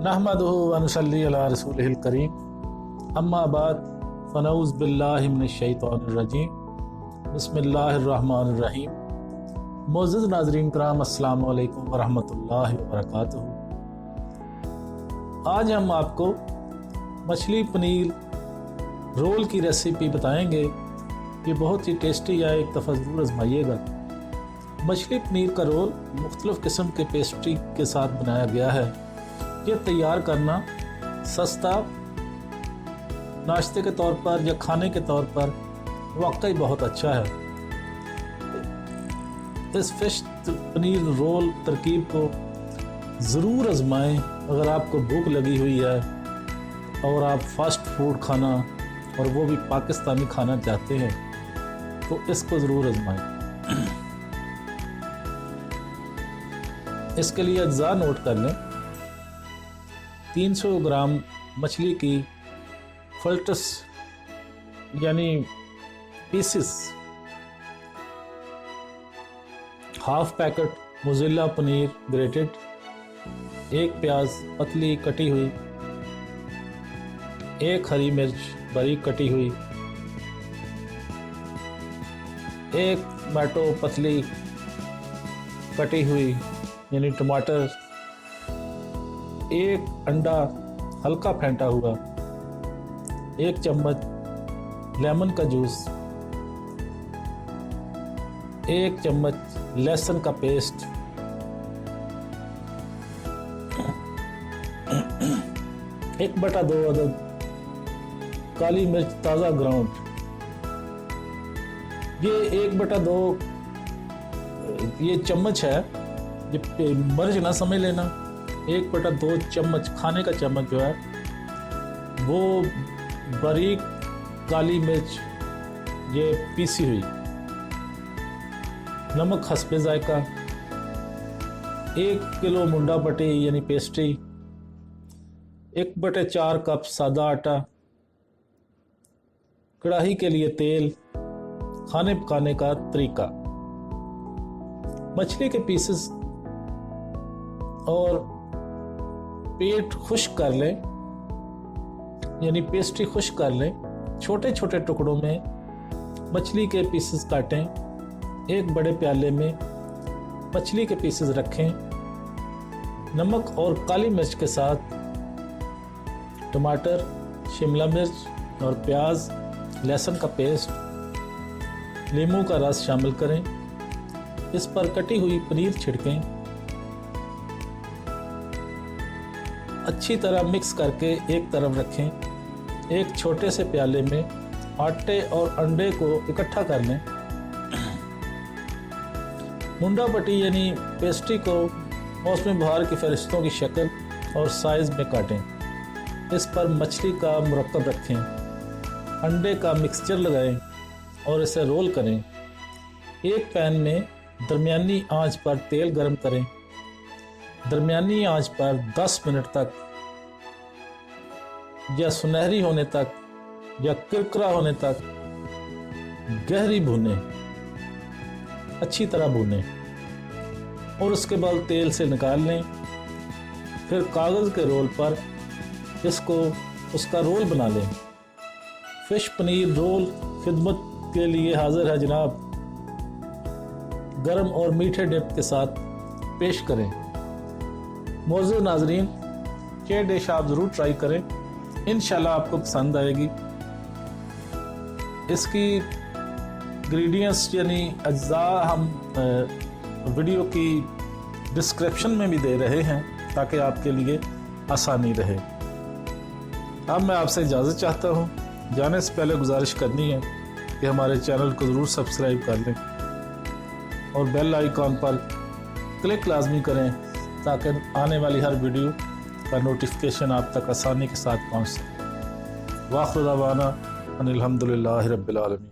नहमदुहु व नुसल्ली अला रसूलिहिल करीम, अम्मा बाद फ़नऊज़ बिल्लाहि मिनश शैतानिर रजीम, बिस्मिल्लाहिर रहमानिर रहीम। मोअज़्ज़ज़ नाज़रीन कराम, अस्सलामु अलैकुम व रहमतुल्लाहि व बरकातुहू। आज हम आपको मछली पनीर रोल की रेसिपी बताएंगे। ये बहुत ही टेस्टी है, एक दफ़ा ज़रूर आजमाइएगा। मछली पनीर का रोल मुख्तलिफ़ किस्म के पेस्ट्री के साथ बनाया गया है। ये तैयार करना सस्ता, नाश्ते के तौर पर या खाने के तौर पर वाकई बहुत अच्छा है। इस फिश पनीर रोल तरकीब को ज़रूर आजमाएं। अगर आपको भूख लगी हुई है और आप फास्ट फूड खाना और वो भी पाकिस्तानी खाना चाहते हैं तो इसको ज़रूर आजमाएं। इसके लिए अज्जा नोट कर लें। 300 ग्राम मछली की फल्टस यानी पीसेस, हाफ पैकेट मोज़रेला पनीर ग्रेटेड, 1 प्याज पतली कटी हुई, 1 हरी मिर्च बारीक कटी हुई, 1 टमाटो पतली कटी हुई यानी टमाटर, 1 अंडा हल्का फेंटा हुआ, 1 चम्मच लेमन का जूस, 1 चम्मच लहसुन का पेस्ट, 1/2 अदद काली मिर्च ताज़ा ग्राउंड। ये 1/2 ये चम्मच है, ये मिर्च ना समझ लेना। 1/2 चम्मच खाने का चम्मच जो है वो बारीक काली मिर्च ये पीसी हुई, नमक हस्बे जायका, 1 किलो मुंडा पट्टी यानी पेस्ट्री, 1/4 कप सादा आटा, कढ़ाई के लिए तेल, खाने पकाने का तरीका। मछली के पीसेस और पेट खुश्क कर लें यानी पेस्ट्री खुश्क कर लें। छोटे छोटे टुकड़ों में मछली के पीसेस काटें। 1 बड़े प्याले में मछली के पीसेस रखें। नमक और काली मिर्च के साथ टमाटर, शिमला मिर्च और प्याज, लहसुन का पेस्ट, नींबू का रस शामिल करें। इस पर कटी हुई पनीर छिड़कें। अच्छी तरह मिक्स करके एक तरफ रखें। एक छोटे से प्याले में आटे और अंडे को इकट्ठा कर लें। मुंडा पट्टी यानी पेस्ट्री को मौसमी बहार की फरिश्तों की शक्ल और साइज़ में काटें। इस पर मछली का मुरक्कब रखें, अंडे का मिक्सचर लगाएं और इसे रोल करें। एक पैन में दरमियानी आंच पर तेल गरम करें। दरमियानी आंच पर 10 मिनट तक या सुनहरी होने तक या किरकिरा होने तक गहरी भूनें, अच्छी तरह भूनें और उसके बाद तेल से निकाल लें। फिर कागज़ के रोल पर इसको उसका रोल बना लें। फिश पनीर रोल खिदमत के लिए हाजिर है जनाब। गरम और मीठे डिप के साथ पेश करें। मोअज़्ज़ज़ नाज़रीन, ये डिश आप ज़रूर ट्राई करें, इंशाल्लाह आपको पसंद आएगी। इसकी इंग्रेडिएंट्स यानी अज्जा हम वीडियो की डिस्क्रिप्शन में भी दे रहे हैं ताकि आपके लिए आसानी रहे। अब मैं आपसे इजाज़त चाहता हूँ। जाने से पहले गुजारिश करनी है कि हमारे चैनल को ज़रूर सब्सक्राइब कर लें और बेल आइकॉन पर क्लिक लाजमी करें ताकि आने वाली हर वीडियो का नोटिफिकेशन आप तक आसानी के साथ पहुँच सके। वाखिर दावाना अनिल हम्दुलिल्लाहि रब्बिल आलमीन।